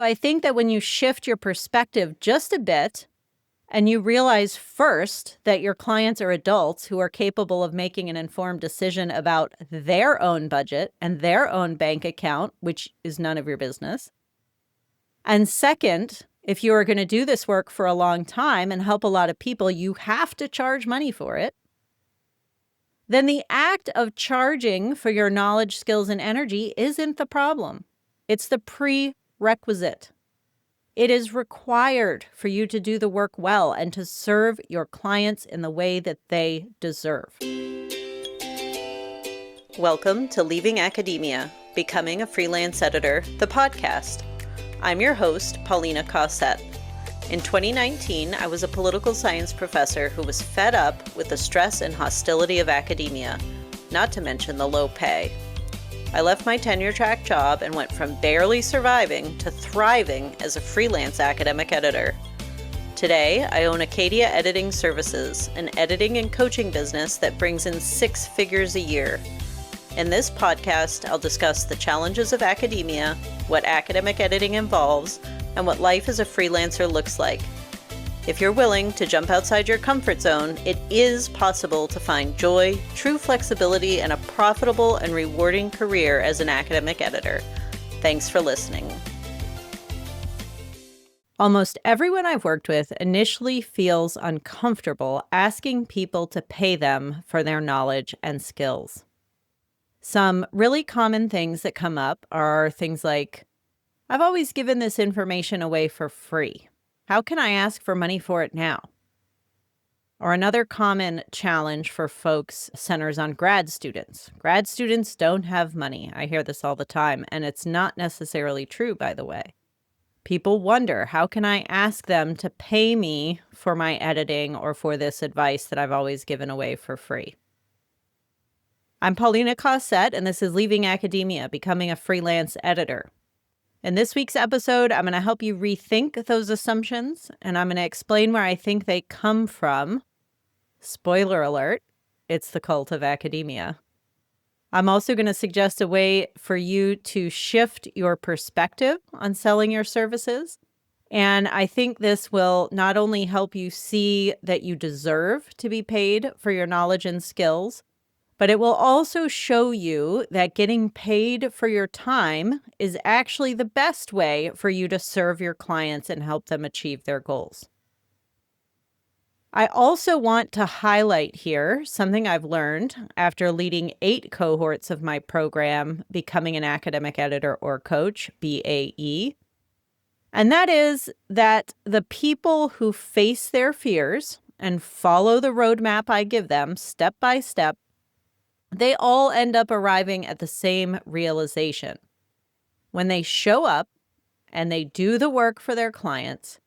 I think that when you shift your perspective just a bit and you realize first that your clients are adults who are capable of making an informed decision about their own budget and their own bank account, which is none of your business. And second, if you are going to do this work for a long time and help a lot of people, you have to charge money for it. Then the act of charging for your knowledge, skills, and energy isn't the problem. It's the prerequisite. It is required for you to do the work well and to serve your clients in the way that they deserve. Welcome to Leaving Academia, Becoming a Freelance Editor, the podcast. I'm your host, Paulina. In 2019, I was a political science professor who was fed up with the stress and hostility of academia, not to mention the low pay. I left my tenure-track job and went from barely surviving to thriving as a freelance academic editor. Today, I own Acadia Editing Services, an editing and coaching business that brings in 6 figures a year. In this podcast, I'll discuss the challenges of academia, what academic editing involves, and what life as a freelancer looks like. If you're willing to jump outside your comfort zone, it is possible to find joy, true flexibility, and a profitable and rewarding career as an academic editor. Thanks for listening. Almost everyone I've worked with initially feels uncomfortable asking people to pay them for their knowledge and skills. Some really common things that come up are things like, I've always given this information away for free. How can I ask for money for it now? Or another common challenge for folks centers on grad students. Grad students don't have money. I hear this all the time, and it's not necessarily true, by the way. People wonder, how can I ask them to pay me for my editing or for this advice that I've always given away for free? I'm Paulina, and this is Leaving Academia, Becoming a Freelance Editor. In this week's episode, I'm going to help you rethink those assumptions, and I'm going to explain where I think they come from. Spoiler alert, it's the cult of academia. I'm also going to suggest a way for you to shift your perspective on selling your services. And I think this will not only help you see that you deserve to be paid for your knowledge and skills, but it will also show you that getting paid for your time is actually the best way for you to serve your clients and help them achieve their goals. I also want to highlight here something I've learned after leading 8 cohorts of my program, Becoming an Academic Editor or Coach, BAE. And that is that the people who face their fears and follow the roadmap I give them step by step, they all end up arriving at the same realization. When they show up and they do the work for their clients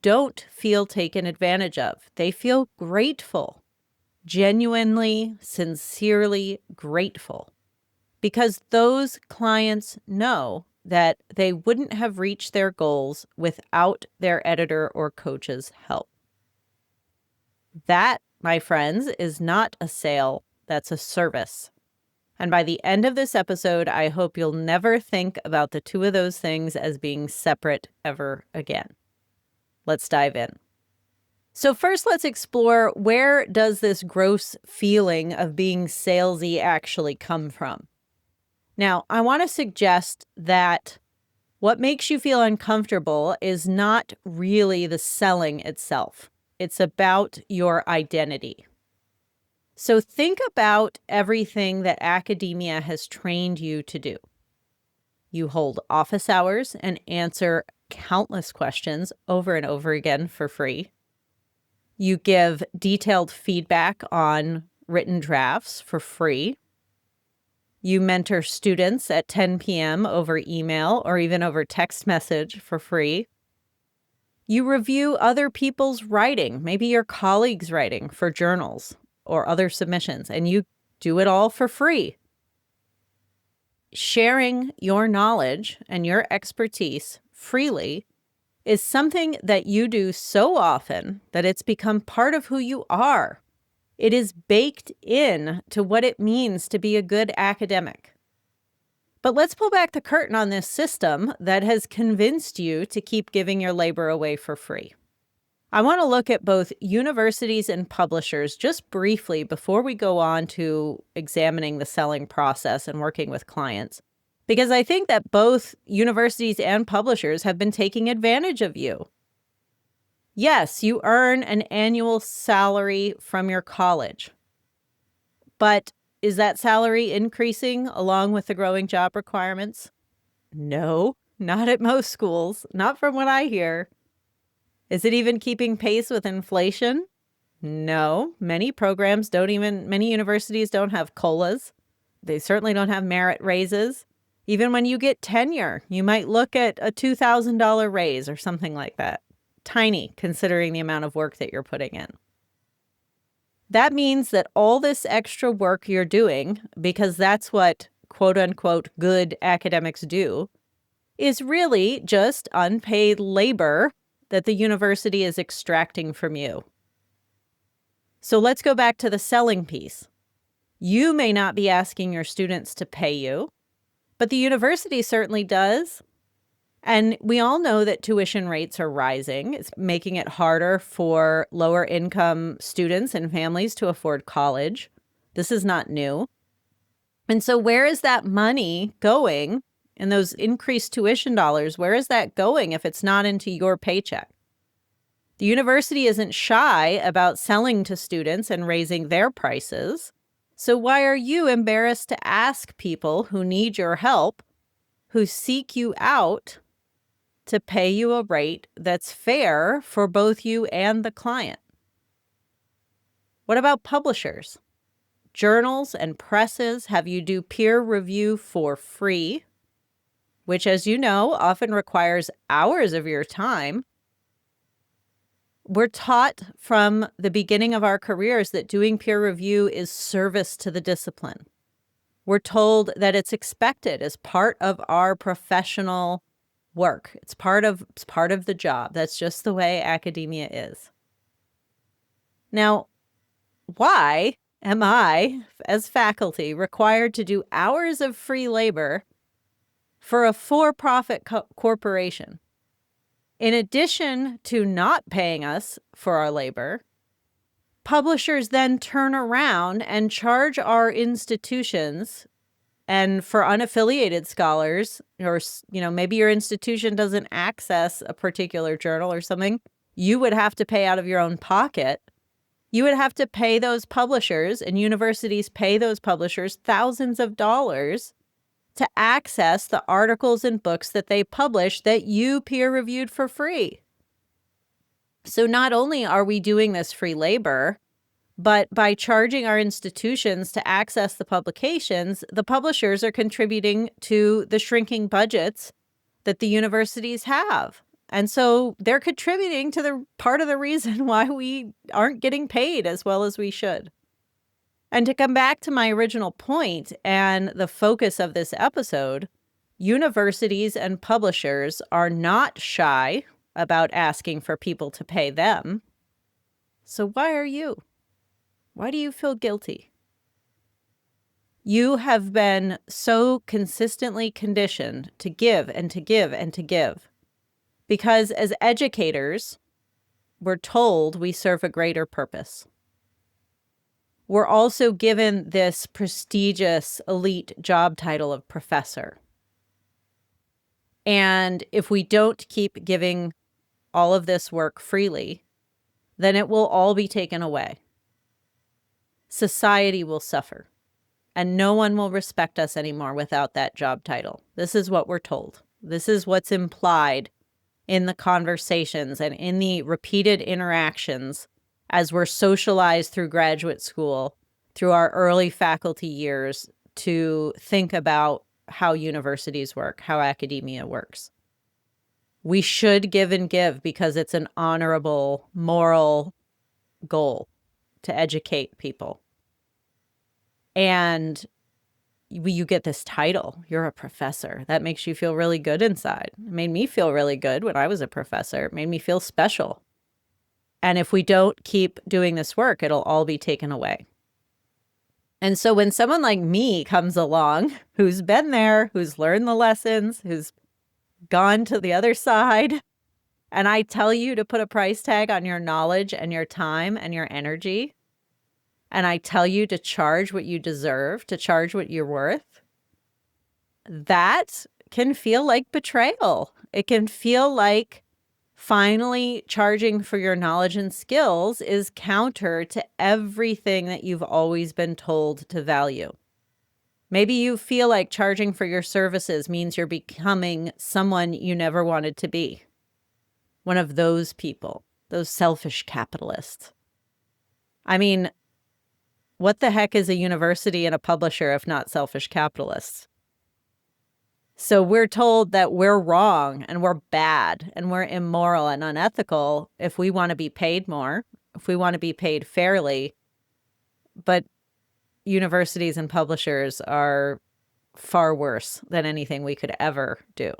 don't feel taken advantage of. They feel grateful, genuinely, sincerely grateful, because those clients know that they wouldn't have reached their goals without their editor or coach's help. That, my friends, is not a sale, that's a service. And by the end of this episode, I hope you'll never think about the two of those things as being separate ever again. Let's dive in. So first, let's explore, where does this gross feeling of being salesy actually come from? Now, I want to suggest that what makes you feel uncomfortable is not really the selling itself. It's about your identity. So think about everything that academia has trained you to do. You hold office hours and answer countless questions over and over again for free. You give detailed feedback on written drafts for free. You mentor students at 10 p.m. over email or even over text message for free. You review other people's writing, maybe your colleagues' writing for journals or other submissions, and you do it all for free. Sharing your knowledge and your expertise freely is something that you do so often that it's become part of who you are. It is baked in to what it means to be a good academic. But let's pull back the curtain on this system that has convinced you to keep giving your labor away for free. I want to look at both universities and publishers just briefly before we go on to examining the selling process and working with clients, because I think that both universities and publishers have been taking advantage of you. Yes, you earn an annual salary from your college, but is that salary increasing along with the growing job requirements? No, not at most schools, not from what I hear. Is it even keeping pace with inflation? No, many universities don't have COLAs. They certainly don't have merit raises. Even when you get tenure, you might look at a $2,000 raise or something like that. Tiny, considering the amount of work that you're putting in. That means that all this extra work you're doing, because that's what quote unquote good academics do, is really just unpaid labor that the university is extracting from you. So let's go back to the selling piece. You may not be asking your students to pay you, but the university certainly does. And we all know that tuition rates are rising. It's making it harder for lower income students and families to afford college. This is not new. And so where is that money going? And those increased tuition dollars, where is that going if it's not into your paycheck? The university isn't shy about selling to students and raising their prices. So why are you embarrassed to ask people who need your help, who seek you out, to pay you a rate that's fair for both you and the client? What about publishers? Journals and presses have you do peer review for free, which, as you know, often requires hours of your time. We're taught from the beginning of our careers that doing peer review is service to the discipline. We're told that it's expected as part of our professional work. It's part of the job. That's just the way academia is. Now, why am I, as faculty, required to do hours of free labor for a for-profit corporation? In addition to not paying us for our labor, publishers then turn around and charge our institutions. And for unaffiliated scholars, or, maybe your institution doesn't access a particular journal or something, you would have to pay out of your own pocket. You would have to pay those publishers, and universities pay those publishers thousands of dollars to access the articles and books that they publish that you peer reviewed for free. So not only are we doing this free labor, but by charging our institutions to access the publications, the publishers are contributing to the shrinking budgets that the universities have. And so they're contributing to the part of the reason why we aren't getting paid as well as we should. And to come back to my original point and the focus of this episode, universities and publishers are not shy about asking for people to pay them. So why are you? Why do you feel guilty? You have been so consistently conditioned to give and to give and to give. Because as educators, we're told we serve a greater purpose. We're also given this prestigious elite job title of professor. And if we don't keep giving all of this work freely, then it will all be taken away. Society will suffer, and no one will respect us anymore without that job title. This is what we're told. This is what's implied in the conversations and in the repeated interactions as we're socialized through graduate school, through our early faculty years, to think about how universities work, how academia works. We should give and give because it's an honorable, moral goal to educate people. And you get this title, you're a professor. That makes you feel really good inside. It made me feel really good when I was a professor. It made me feel special. And if we don't keep doing this work, it'll all be taken away. And so when someone like me comes along, who's been there, who's learned the lessons, who's gone to the other side, and I tell you to put a price tag on your knowledge and your time and your energy, and I tell you to charge what you deserve, to charge what you're worth, that can feel like betrayal. It can feel like finally charging for your knowledge and skills is counter to everything that you've always been told to value. Maybe you feel like charging for your services means you're becoming someone you never wanted to be. One of those people, those selfish capitalists. I mean, what the heck is a university and a publisher if not selfish capitalists? So we're told that we're wrong and we're bad and we're immoral and unethical if we want to be paid more, if we want to be paid fairly. But universities and publishers are far worse than anything we could ever do.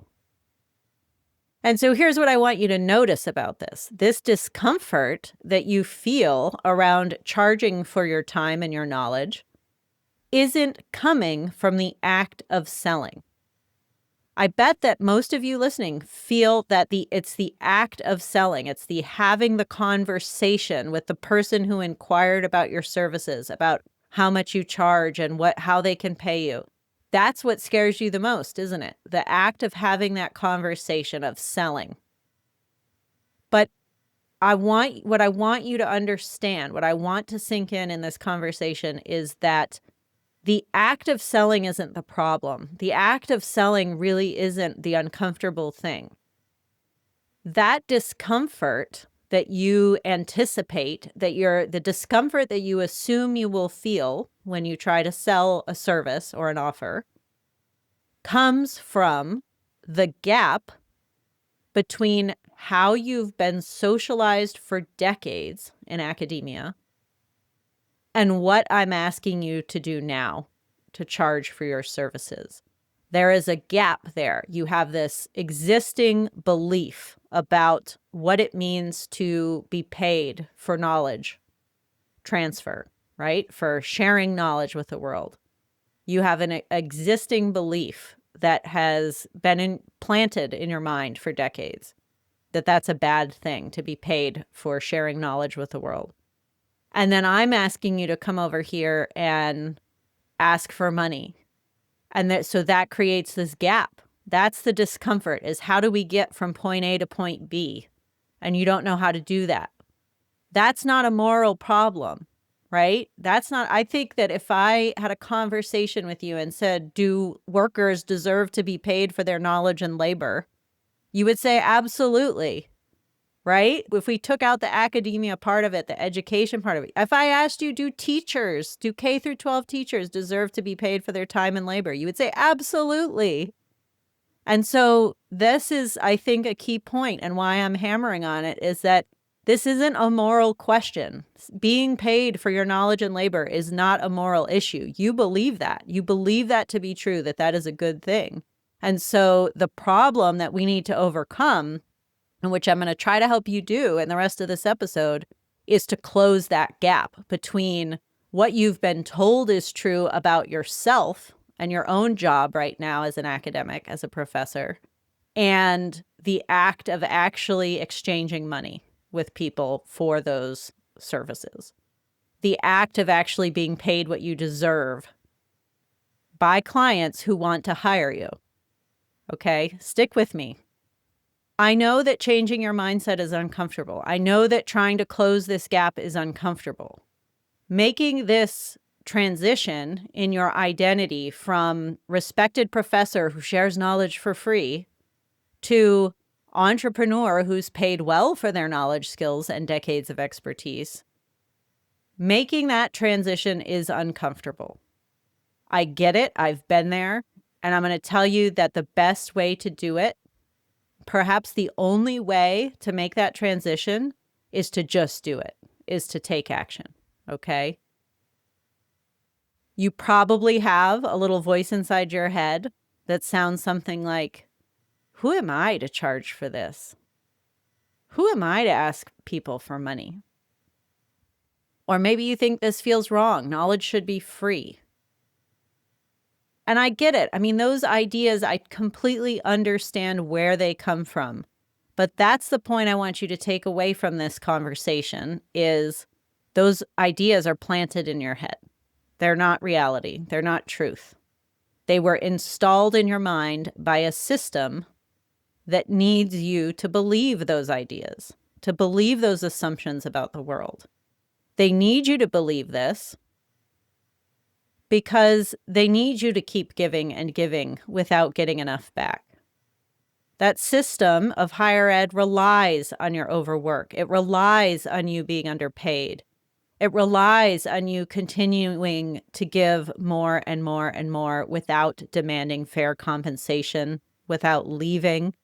And so here's what I want you to notice about this. This discomfort that you feel around charging for your time and your knowledge isn't coming from the act of selling. I bet that most of you listening feel that it's the act of selling. It's the having the conversation with the person who inquired about your services, about how much you charge and how they can pay you. That's what scares you the most, isn't it? The act of having that conversation of selling. But what I want you to understand, what I want to sink in this conversation is that the act of selling isn't the problem. The act of selling really isn't the uncomfortable thing. That discomfort that you anticipate, the discomfort that you assume you will feel when you try to sell a service or an offer, comes from the gap between how you've been socialized for decades in academia and what I'm asking you to do now to charge for your services. There is a gap there. You have this existing belief about what it means to be paid for knowledge transfer, right? For sharing knowledge with the world. You have an existing belief that has been implanted in your mind for decades, that that's a bad thing to be paid for sharing knowledge with the world. And then I'm asking you to come over here and ask for money. And so that creates this gap. That's the discomfort, is how do we get from point A to point B? And you don't know how to do that. That's not a moral problem, right? I think that if I had a conversation with you and said, do workers deserve to be paid for their knowledge and labor? You would say, absolutely. Right? If we took out the academia part of it, the education part of it, if I asked you, do K through 12 teachers deserve to be paid for their time and labor? You would say, absolutely. And so this is, I think, a key point, and why I'm hammering on it is that this isn't a moral question. Being paid for your knowledge and labor is not a moral issue. You believe that. You believe that to be true, that is a good thing. And so the problem that we need to overcome, and which I'm going to try to help you do in the rest of this episode, is to close that gap between what you've been told is true about yourself and your own job right now as an academic, as a professor, and the act of actually exchanging money with people for those services. The act of actually being paid what you deserve by clients who want to hire you. Okay, stick with me. I know that changing your mindset is uncomfortable. I know that trying to close this gap is uncomfortable. Making this transition in your identity from respected professor who shares knowledge for free to entrepreneur who's paid well for their knowledge, skills, and decades of expertise, making that transition is uncomfortable. I get it. I've been there. And I'm going to tell you that the best way to do it, perhaps the only way to make that transition, is to just do it, is to take action. Okay? You probably have a little voice inside your head that sounds something like, who am I to charge for this? Who am I to ask people for money? Or maybe you think this feels wrong. Knowledge should be free. And I get it. I mean, those ideas, I completely understand where they come from. But that's the point I want you to take away from this conversation is those ideas are planted in your head. They're not reality. They're not truth. They were installed in your mind by a system that needs you to believe those ideas, to believe those assumptions about the world. They need you to believe this because they need you to keep giving and giving without getting enough back. That system of higher ed relies on your overwork. It relies on you being underpaid. It relies on you continuing to give more and more and more without demanding fair compensation, without leaving,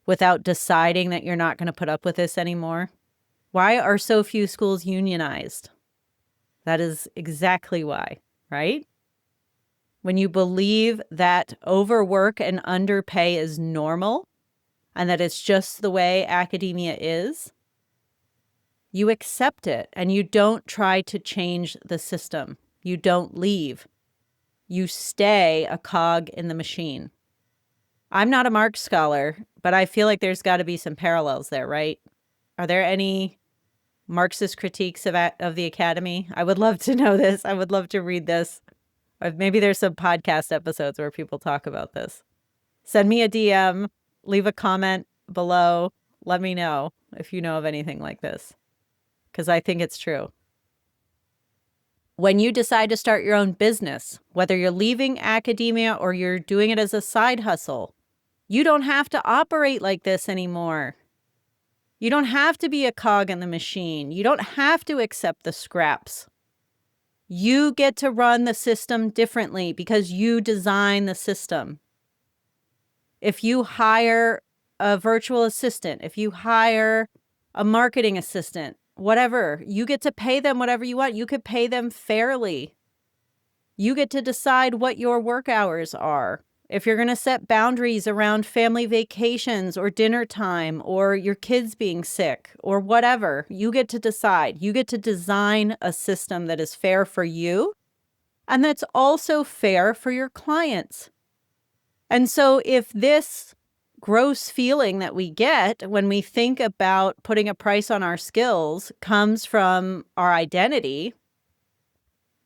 without deciding that you're not going to put up with this anymore. Why are so few schools unionized? That is exactly why, right? When you believe that overwork and underpay is normal and that it's just the way academia is, you accept it and you don't try to change the system. You don't leave. You stay a cog in the machine. I'm not a Marx scholar, but I feel like there's got to be some parallels there, right? Are there any Marxist critiques of the academy? I would love to know this. I would love to read this. Or maybe there's some podcast episodes where people talk about this. Send me a DM, leave a comment below. Let me know if you know of anything like this, because I think it's true. When you decide to start your own business, whether you're leaving academia or you're doing it as a side hustle, you don't have to operate like this anymore. You don't have to be a cog in the machine. You don't have to accept the scraps. You get to run the system differently because you design the system. If you hire a virtual assistant, if you hire a marketing assistant, whatever, you get to pay them whatever you want. You could pay them fairly. You get to decide what your work hours are. If you're going to set boundaries around family vacations or dinner time or your kids being sick or whatever, you get to decide. You get to design a system that is fair for you and that's also fair for your clients. And so if this gross feeling that we get when we think about putting a price on our skills comes from our identity,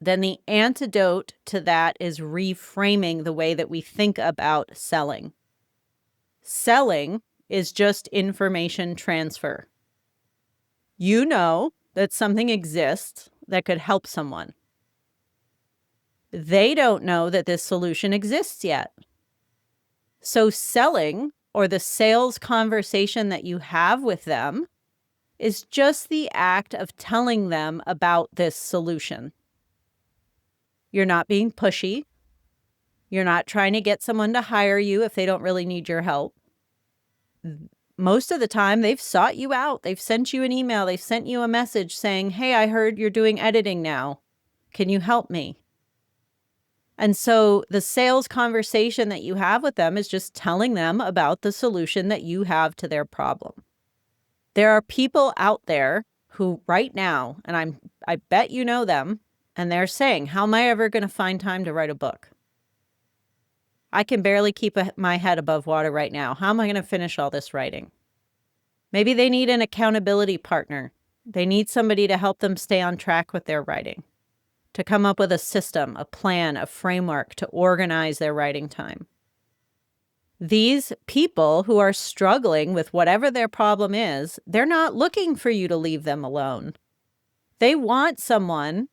then the antidote to that is reframing the way that we think about selling. Selling is just information transfer. You know that something exists that could help someone. They don't know that this solution exists yet. So selling, or the sales conversation that you have with them, is just the act of telling them about this solution. You're not being pushy. You're not trying to get someone to hire you if they don't really need your help. Most of the time, they've sought you out. They've sent you an email. They've sent you a message saying, hey, I heard you're doing editing now. Can you help me? And so the sales conversation that you have with them is just telling them about the solution that you have to their problem. There are people out there who right now, and I bet you know them, and they're saying, how am I ever going to find time to write a book? I can barely keep my head above water right now. How am I going to finish all this writing? Maybe they need an accountability partner. They need somebody to help them stay on track with their writing, to come up with a system, a plan, a framework to organize their writing time. These people who are struggling with whatever their problem is, they're not looking for you to leave them alone. They want someone,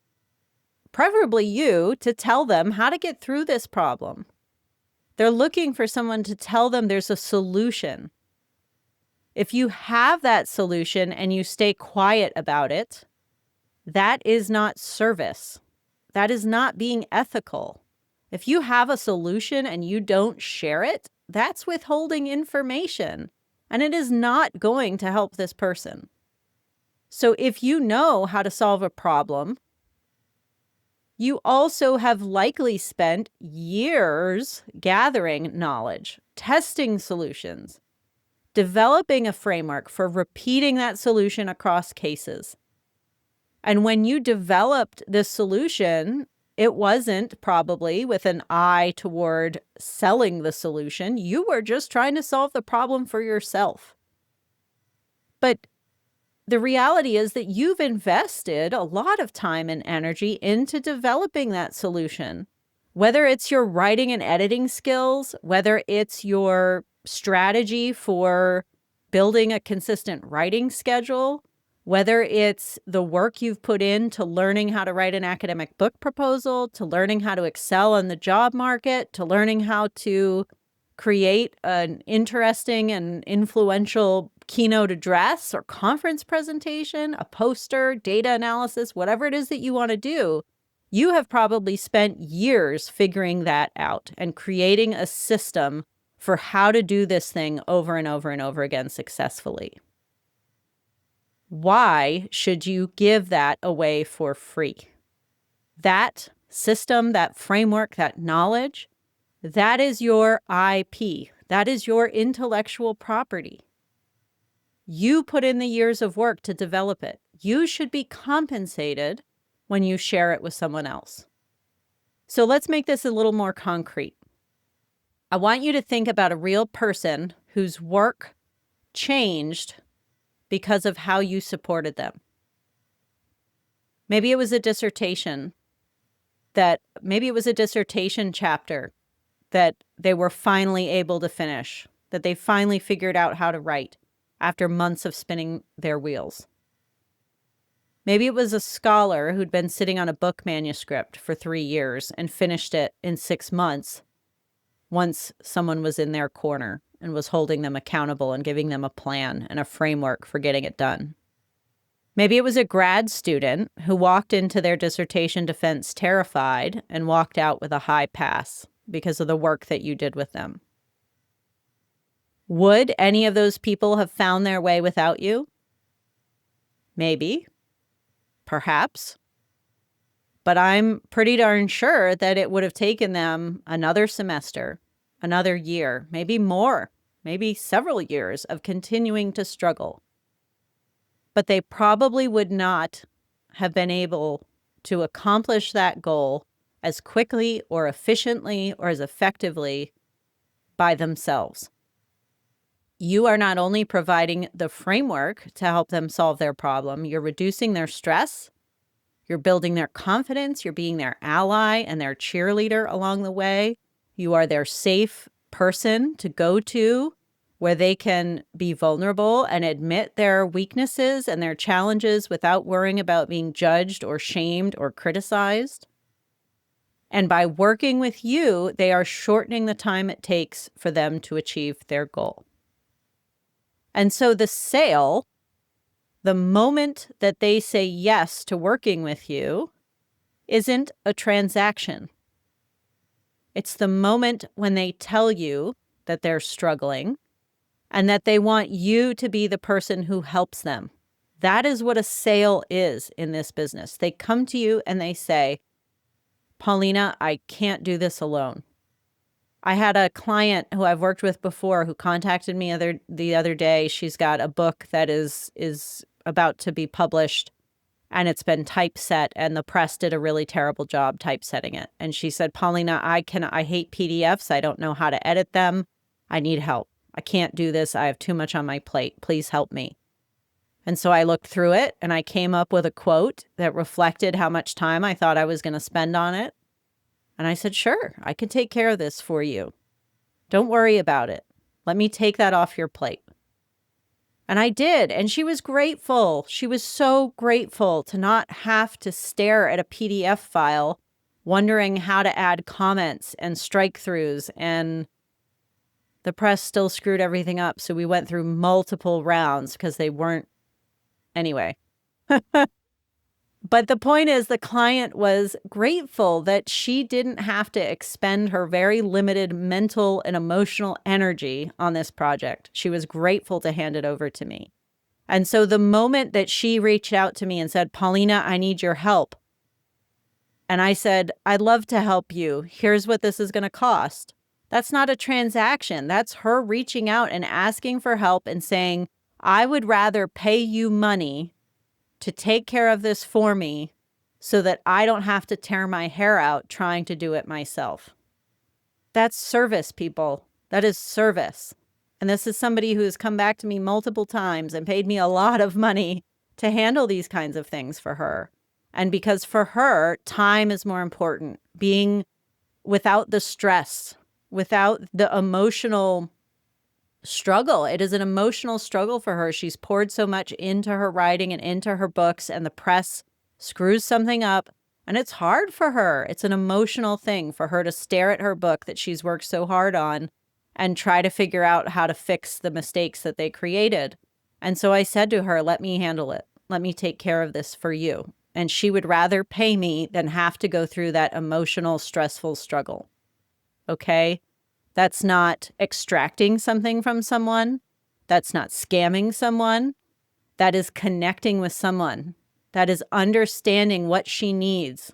preferably you, to tell them how to get through this problem. They're looking for someone to tell them there's a solution. If you have that solution and you stay quiet about it, that is not service. That is not being ethical. If you have a solution and you don't share it, that's withholding information, and it is not going to help this person. So if you know how to solve a problem, you also have likely spent years gathering knowledge, testing solutions, developing a framework for repeating that solution across cases. And when you developed this solution, it wasn't probably with an eye toward selling the solution. You were just trying to solve the problem for yourself. But the reality is that you've invested a lot of time and energy into developing that solution. Whether it's your writing and editing skills, whether it's your strategy for building a consistent writing schedule, whether it's the work you've put into learning how to write an academic book proposal, to learning how to excel in the job market, to learning how to create an interesting and influential keynote address or conference presentation, a poster, data analysis, whatever it is that you want to do, you have probably spent years figuring that out and creating a system for how to do this thing over and over and over again successfully. Why should you give that away for free? That system, that framework, that knowledge, that is your IP. That is your intellectual property. You put in the years of work to develop it. You should be compensated when you share it with someone else. So let's make this a little more concrete. I want you to think about a real person whose work changed because of how you supported them. Maybe it was a dissertation chapter that they were finally able to finish, that they finally figured out how to write after months of spinning their wheels. Maybe it was a scholar who'd been sitting on a book manuscript for 3 years and finished it in 6 months once someone was in their corner and was holding them accountable and giving them a plan and a framework for getting it done. Maybe it was a grad student who walked into their dissertation defense terrified and walked out with a high pass because of the work that you did with them. Would any of those people have found their way without you? Maybe. Perhaps. But I'm pretty darn sure that it would have taken them another semester, another year, maybe more, maybe several years of continuing to struggle. But they probably would not have been able to accomplish that goal as quickly or efficiently or as effectively by themselves. You are not only providing the framework to help them solve their problem, you're reducing their stress, you're building their confidence, you're being their ally and their cheerleader along the way. You are their safe person to go to where they can be vulnerable and admit their weaknesses and their challenges without worrying about being judged or shamed or criticized. And by working with you, they are shortening the time it takes for them to achieve their goal. And so the sale, the moment that they say yes to working with you, isn't a transaction. It's the moment when they tell you that they're struggling and that they want you to be the person who helps them. That is what a sale is in this business. They come to you and they say, Paulina, I can't do this alone. I had a client who I've worked with before who contacted me the other day. She's got a book that is about to be published, and it's been typeset, and the press did a really terrible job typesetting it. And she said, Paulina, I hate PDFs. I don't know how to edit them. I need help. I can't do this. I have too much on my plate. Please help me. And so I looked through it, and I came up with a quote that reflected how much time I thought I was going to spend on it. And I said, sure, I can take care of this for you. Don't worry about it. Let me take that off your plate. And I did. And she was grateful. She was so grateful to not have to stare at a PDF file, wondering how to add comments and strike-throughs. And the press still screwed everything up. So we went through multiple rounds because they weren't. Anyway. But the point is, the client was grateful that she didn't have to expend her very limited mental and emotional energy on this project. She was grateful to hand it over to me. And so the moment that she reached out to me and said, Paulina, I need your help. And I said, I'd love to help you. Here's what this is going to cost. That's not a transaction. That's her reaching out and asking for help and saying, I would rather pay you money to take care of this for me so that I don't have to tear my hair out trying to do it myself. That's service, people. That is service. And this is somebody who has come back to me multiple times and paid me a lot of money to handle these kinds of things for her. And because for her, time is more important. Being without the stress, without the emotional struggle. It is an emotional struggle for her. She's poured so much into her writing and into her books, and the press screws something up. And it's hard for her. It's an emotional thing for her to stare at her book that she's worked so hard on and try to figure out how to fix the mistakes that they created. And so I said to her, let me handle it. Let me take care of this for you. And she would rather pay me than have to go through that emotional, stressful struggle. Okay? That's not extracting something from someone. That's not scamming someone. That is connecting with someone. That is understanding what she needs,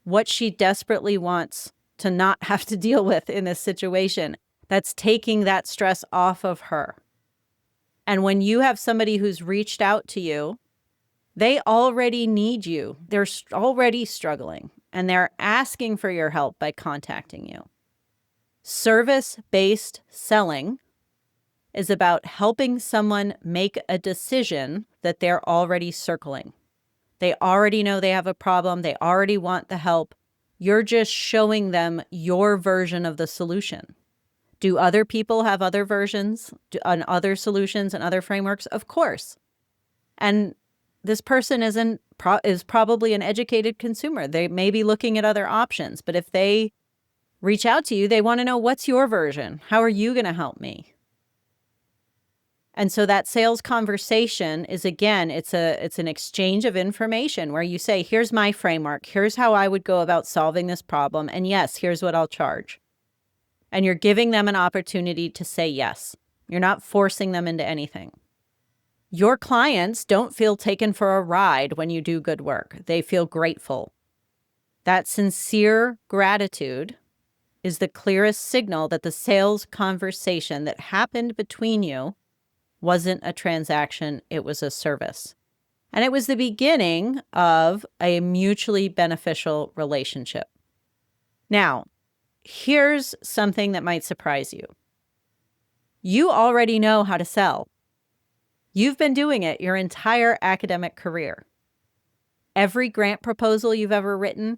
what she desperately wants to not have to deal with in this situation. That's taking that stress off of her. And when you have somebody who's reached out to you, they already need you. They're already struggling, and they're asking for your help by contacting you. Service-based selling is about helping someone make a decision that they're already circling. They already know they have a problem. They already want the help. You're just showing them your version of the solution. Do other people have other versions and other solutions and other frameworks? Of course. And this person is probably an educated consumer. They may be looking at other options, but if they reach out to you, they want to know, what's your version? How are you going to help me? And so that sales conversation is, again, it's an exchange of information where you say, here's my framework. Here's how I would go about solving this problem. And yes, here's what I'll charge. And you're giving them an opportunity to say yes. You're not forcing them into anything. Your clients don't feel taken for a ride when you do good work. They feel grateful. That sincere gratitude is the clearest signal that the sales conversation that happened between you wasn't a transaction, it was a service. And it was the beginning of a mutually beneficial relationship. Now, here's something that might surprise you. You already know how to sell. You've been doing it your entire academic career. Every grant proposal you've ever written,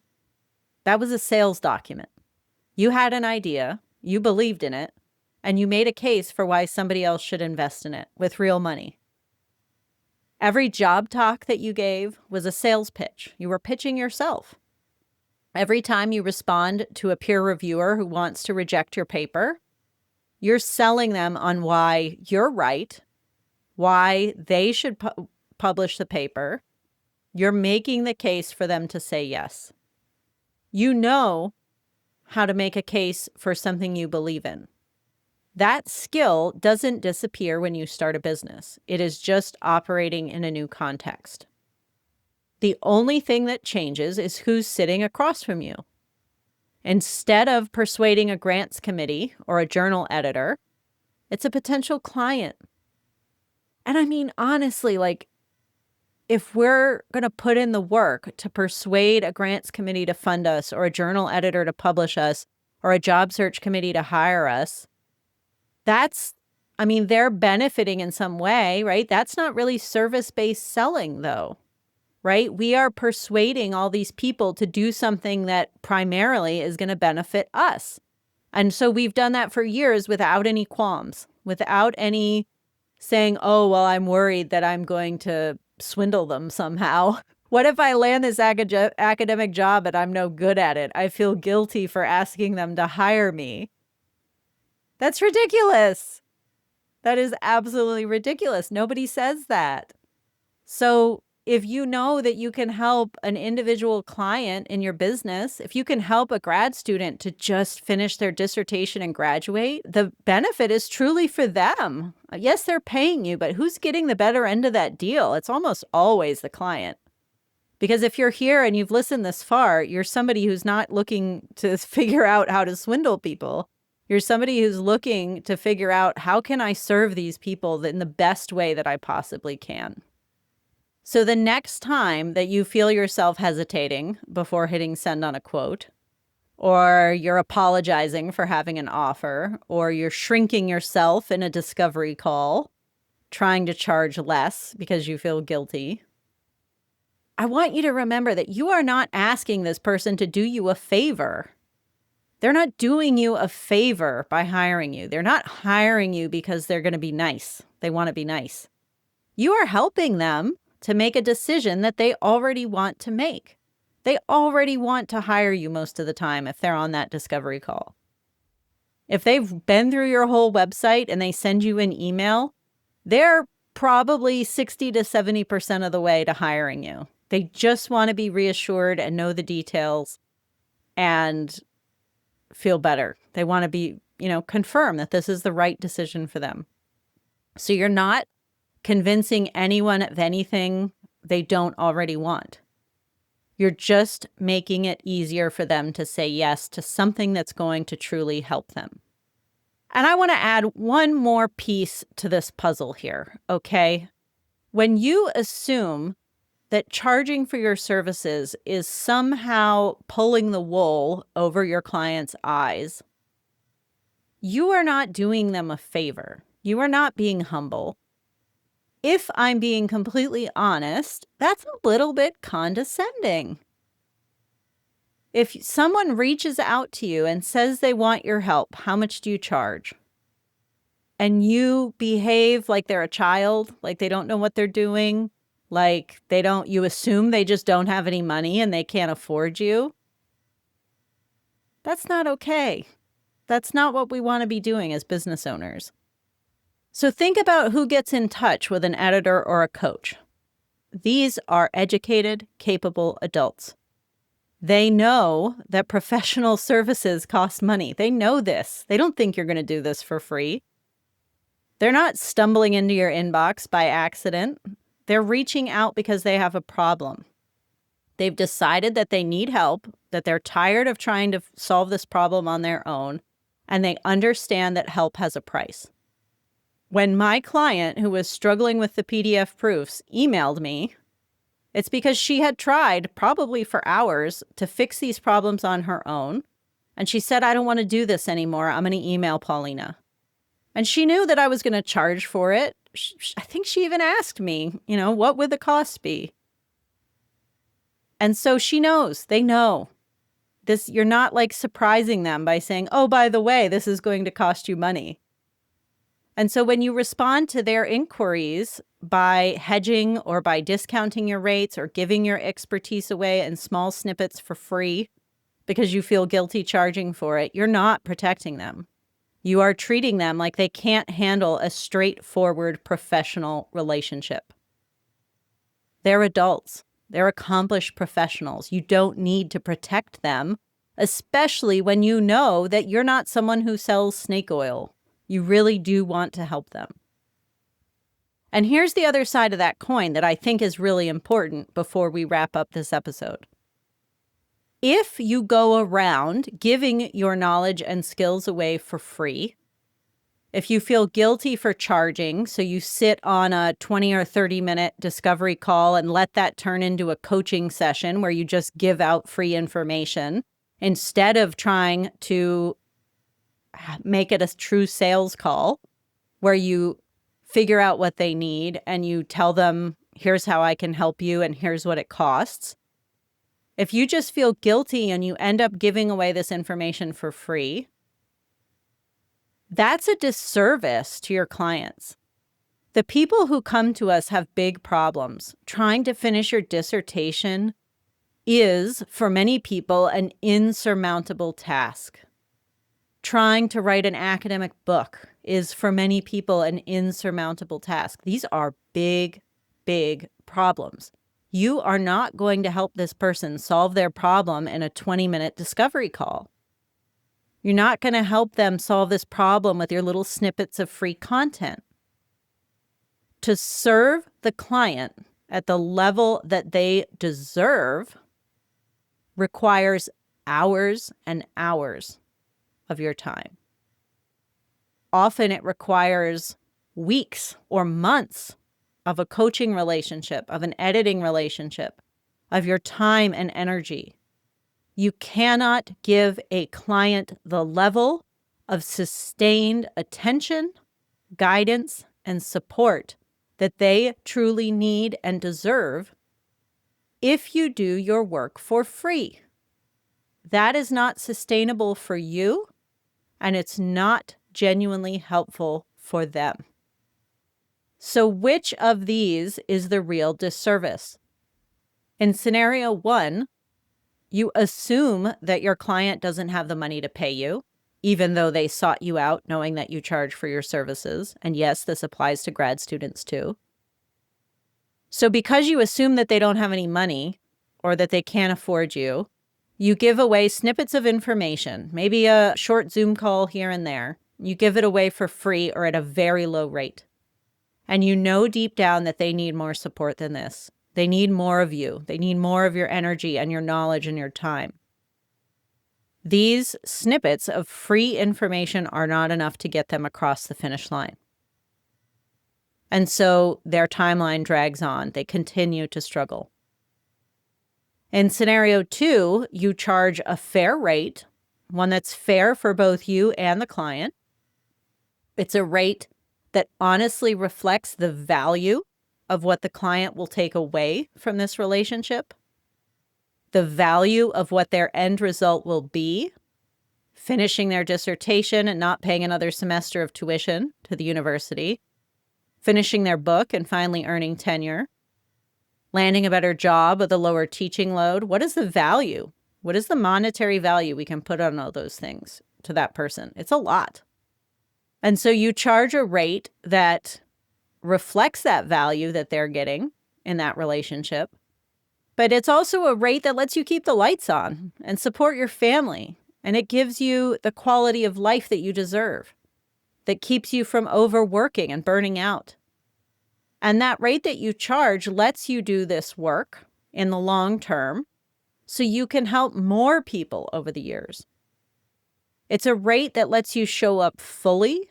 that was a sales document. You had an idea, you believed in it, and you made a case for why somebody else should invest in it with real money. Every job talk that you gave was a sales pitch. You were pitching yourself. Every time you respond to a peer reviewer who wants to reject your paper, you're selling them on why you're right, why they should publish the paper. You're making the case for them to say yes. You know how to make a case for something you believe in. That skill doesn't disappear when you start a business. It is just operating in a new context. The only thing that changes is who's sitting across from you. Instead of persuading a grants committee or a journal editor, it's a potential client. And I mean, honestly, like, if we're going to put in the work to persuade a grants committee to fund us, or a journal editor to publish us, or a job search committee to hire us, they're benefiting in some way, right? That's not really service-based selling, though, right? We are persuading all these people to do something that primarily is going to benefit us. And so we've done that for years without any qualms, without any saying, oh, well, I'm worried that I'm going to swindle them somehow. What if I land this academic job and I'm no good at it? I feel guilty for asking them to hire me. That's ridiculous. That is absolutely ridiculous. Nobody says that. So if you know that you can help an individual client in your business, if you can help a grad student to just finish their dissertation and graduate, the benefit is truly for them. Yes, they're paying you, but who's getting the better end of that deal? It's almost always the client. Because if you're here and you've listened this far, you're somebody who's not looking to figure out how to swindle people. You're somebody who's looking to figure out, how can I serve these people in the best way that I possibly can? So the next time that you feel yourself hesitating before hitting send on a quote, or you're apologizing for having an offer, or you're shrinking yourself in a discovery call, trying to charge less because you feel guilty, I want you to remember that you are not asking this person to do you a favor. They're not doing you a favor by hiring you. They're not hiring you because they're going to be nice. They want to be nice. You are helping them to make a decision that they already want to make. They already want to hire you most of the time if they're on that discovery call. If they've been through your whole website and they send you an email, they're probably 60 to 70% of the way to hiring you. They just want to be reassured and know the details and feel better. They want to be, confirm that this is the right decision for them. So you're not convincing anyone of anything they don't already want. You're just making it easier for them to say yes to something that's going to truly help them. And I want to add one more piece to this puzzle here, okay? When you assume that charging for your services is somehow pulling the wool over your client's eyes, you are not doing them a favor. You are not being humble. If I'm being completely honest, that's a little bit condescending. If someone reaches out to you and says they want your help, how much do you charge? And you behave like they're a child, like they don't know what they're doing, you assume they just don't have any money and they can't afford you. That's not okay. That's not what we want to be doing as business owners. So think about who gets in touch with an editor or a coach. These are educated, capable adults. They know that professional services cost money. They know this. They don't think you're going to do this for free. They're not stumbling into your inbox by accident. They're reaching out because they have a problem. They've decided that they need help, that they're tired of trying to solve this problem on their own, and they understand that help has a price. When my client, who was struggling with the PDF proofs, emailed me, it's because she had tried, probably for hours, to fix these problems on her own. And she said, I don't want to do this anymore. I'm going to email Paulina. And she knew that I was going to charge for it. I think she even asked me, what would the cost be? And so she knows, they know. This, you're not surprising them by saying, oh, by the way, this is going to cost you money. And so when you respond to their inquiries by hedging or by discounting your rates or giving your expertise away in small snippets for free because you feel guilty charging for it, you're not protecting them. You are treating them like they can't handle a straightforward professional relationship. They're adults. They're accomplished professionals. You don't need to protect them, especially when you know that you're not someone who sells snake oil. You really do want to help them. And here's the other side of that coin that I think is really important before we wrap up this episode. If you go around giving your knowledge and skills away for free, if you feel guilty for charging, so you sit on a 20 or 30-minute discovery call and let that turn into a coaching session where you just give out free information instead of trying to make it a true sales call where you figure out what they need and you tell them, here's how I can help you and here's what it costs. If you just feel guilty and you end up giving away this information for free, that's a disservice to your clients. The people who come to us have big problems. Trying to finish your dissertation is, for many people, an insurmountable task. Trying to write an academic book is, for many people, an insurmountable task. These are big, big problems. You are not going to help this person solve their problem in a 20-minute discovery call. You're not going to help them solve this problem with your little snippets of free content. To serve the client at the level that they deserve requires hours and hours of your time. Often it requires weeks or months of a coaching relationship, of an editing relationship, of your time and energy. You cannot give a client the level of sustained attention, guidance, and support that they truly need and deserve if you do your work for free. That is not sustainable for you, and it's not genuinely helpful for them. So which of these is the real disservice? In scenario 1, you assume that your client doesn't have the money to pay you, even though they sought you out knowing that you charge for your services. And yes, this applies to grad students too. So because you assume that they don't have any money or that they can't afford you, you give away snippets of information, maybe a short Zoom call here and there. You give it away for free or at a very low rate. And you know deep down that they need more support than this. They need more of you. They need more of your energy and your knowledge and your time. These snippets of free information are not enough to get them across the finish line. And so their timeline drags on. They continue to struggle. In scenario 2, you charge a fair rate, one that's fair for both you and the client. It's a rate that honestly reflects the value of what the client will take away from this relationship, the value of what their end result will be, finishing their dissertation and not paying another semester of tuition to the university, finishing their book and finally earning tenure, landing a better job with a lower teaching load. What is the value? What is the monetary value we can put on all those things to that person? It's a lot. And so you charge a rate that reflects that value that they're getting in that relationship. But it's also a rate that lets you keep the lights on and support your family. And it gives you the quality of life that you deserve, that keeps you from overworking and burning out. And that rate that you charge lets you do this work in the long term so you can help more people over the years. It's a rate that lets you show up fully,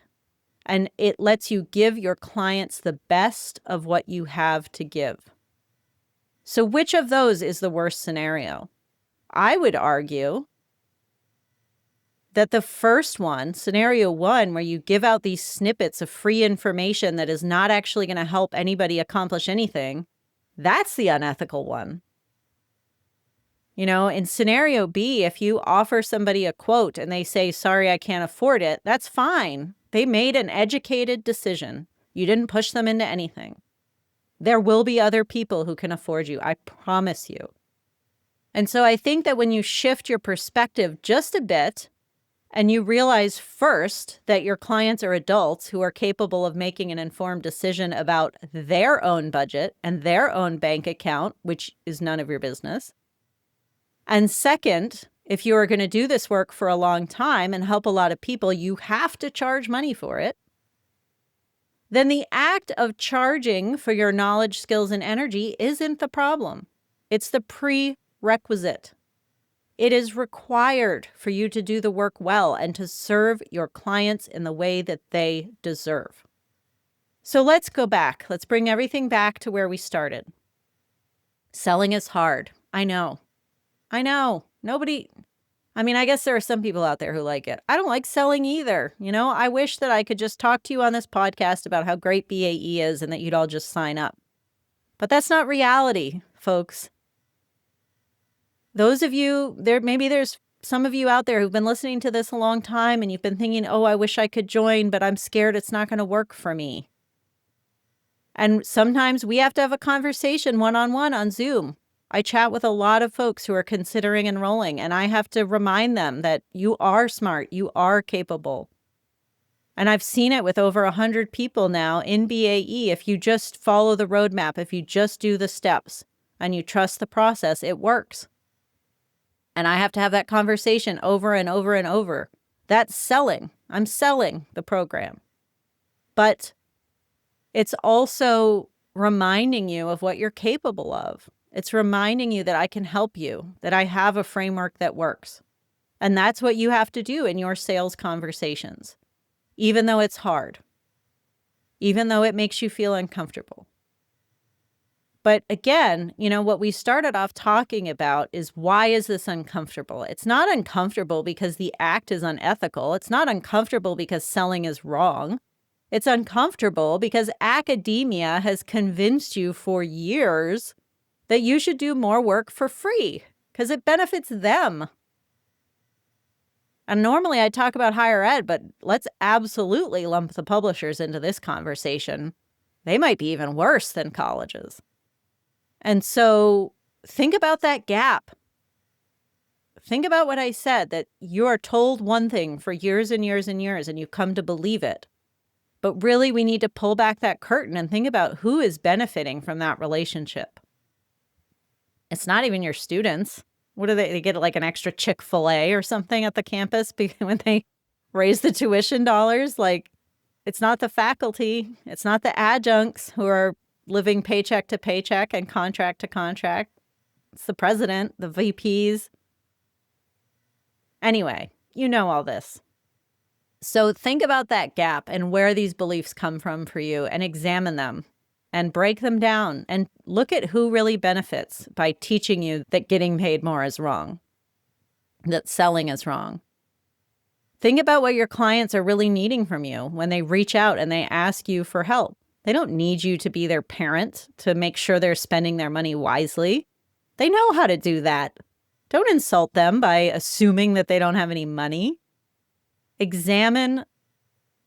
and it lets you give your clients the best of what you have to give. So which of those is the worst scenario? I would argue that the first one, scenario 1, where you give out these snippets of free information that is not actually going to help anybody accomplish anything, that's the unethical one. You know, in scenario B, if you offer somebody a quote and they say, sorry, I can't afford it, that's fine. They made an educated decision. You didn't push them into anything. There will be other people who can afford you, I promise you. And so I think that when you shift your perspective just a bit, and you realize first that your clients are adults who are capable of making an informed decision about their own budget and their own bank account, which is none of your business. And second, if you are going to do this work for a long time and help a lot of people, you have to charge money for it. Then the act of charging for your knowledge, skills, and energy isn't the problem. It's the prerequisite. It is required for you to do the work well and to serve your clients in the way that they deserve. So let's go back. Let's bring everything back to where we started. Selling is hard. I know. I guess there are some people out there who like it. I don't like selling either. You know, I wish that I could just talk to you on this podcast about how great BAE is and that you'd all just sign up. But that's not reality, folks. Those of you, maybe there's some of you out there who've been listening to this a long time and you've been thinking, oh, I wish I could join, but I'm scared it's not going to work for me. And sometimes we have to have a conversation one-on-one on Zoom. I chat with a lot of folks who are considering enrolling, and I have to remind them that you are smart, you are capable. And I've seen it with over 100 people now in BAE. If you just follow the roadmap, if you just do the steps and you trust the process, it works. And I have to have that conversation over and over and over. That's selling. I'm selling the program. But it's also reminding you of what you're capable of. It's reminding you that I can help you, that I have a framework that works. And that's what you have to do in your sales conversations, even though it's hard, even though it makes you feel uncomfortable. But again, what we started off talking about is, why is this uncomfortable? It's not uncomfortable because the act is unethical. It's not uncomfortable because selling is wrong. It's uncomfortable because academia has convinced you for years that you should do more work for free because it benefits them. And normally I talk about higher ed, but let's absolutely lump the publishers into this conversation. They might be even worse than colleges. And so think about that gap. Think about what I said, that you are told one thing for years and years and years, and you come to believe it. But really, we need to pull back that curtain and think about who is benefiting from that relationship. It's not even your students. What do they get, like an extra Chick-fil-A or something at the campus when they raise the tuition dollars? Like, it's not the faculty. It's not the adjuncts who are living paycheck to paycheck and contract to contract. It's the president, the VPs. Anyway, you know all this. So think about that gap and where these beliefs come from for you, and examine them and break them down and look at who really benefits by teaching you that getting paid more is wrong, that selling is wrong. Think about what your clients are really needing from you when they reach out and they ask you for help. They don't need you to be their parent to make sure they're spending their money wisely. They know how to do that. Don't insult them by assuming that they don't have any money. Examine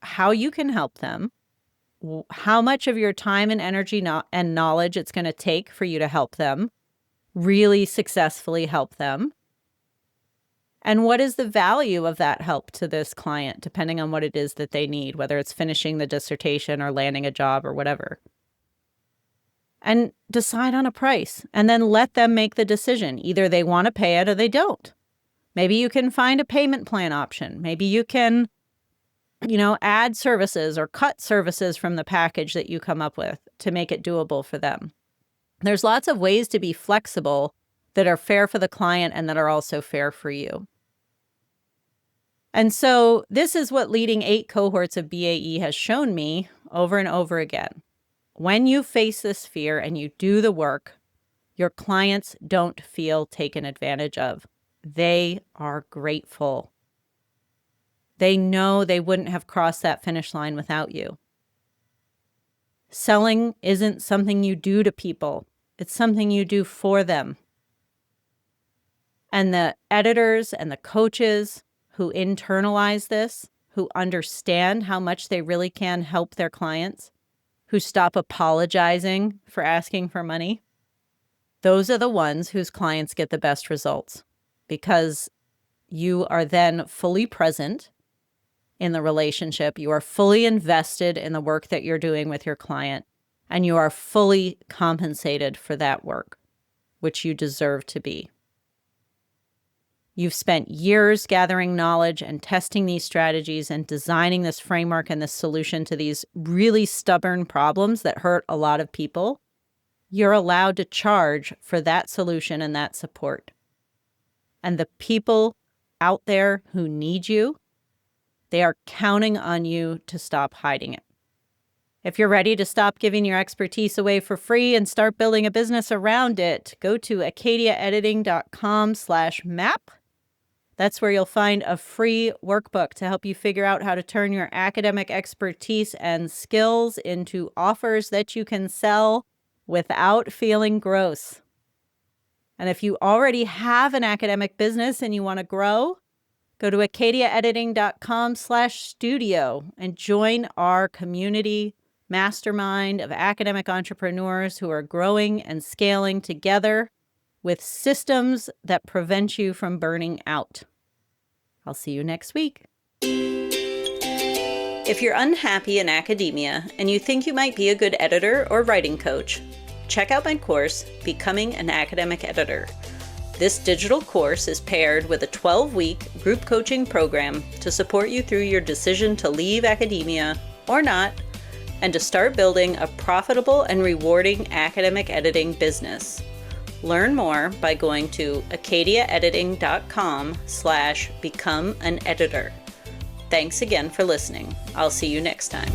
how you can help them, how much of your time and energy and knowledge it's going to take for you to help them, really successfully help them. And what is the value of that help to this client, depending on what it is that they need, whether it's finishing the dissertation or landing a job or whatever. And decide on a price, and then let them make the decision. Either they want to pay it or they don't. Maybe you can find a payment plan option. Maybe you can, add services or cut services from the package that you come up with to make it doable for them. There's lots of ways to be flexible that are fair for the client and that are also fair for you. And so this is what leading 8 cohorts of BAE has shown me over and over again. When you face this fear and you do the work, your clients don't feel taken advantage of. They are grateful. They know they wouldn't have crossed that finish line without you. Selling isn't something you do to people. It's something you do for them. And the editors and the coaches who internalize this, who understand how much they really can help their clients, who stop apologizing for asking for money, those are the ones whose clients get the best results, because you are then fully present in the relationship. You are fully invested in the work that you're doing with your client, and you are fully compensated for that work, which you deserve to be. You've spent years gathering knowledge and testing these strategies and designing this framework and this solution to these really stubborn problems that hurt a lot of people. You're allowed to charge for that solution and that support. And the people out there who need you, they are counting on you to stop hiding it. If you're ready to stop giving your expertise away for free and start building a business around it, go to acadiaediting.com/map. That's where you'll find a free workbook to help you figure out how to turn your academic expertise and skills into offers that you can sell without feeling gross. And if you already have an academic business and you want to grow, go to acadiaediting.com/studio and join our community mastermind of academic entrepreneurs who are growing and scaling together with systems that prevent you from burning out. I'll see you next week. If you're unhappy in academia and you think you might be a good editor or writing coach, check out my course, Becoming an Academic Editor. This digital course is paired with a 12-week group coaching program to support you through your decision to leave academia or not, and to start building a profitable and rewarding academic editing business. Learn more by going to acadiaediting.com/become an editor. Thanks again for listening. I'll see you next time.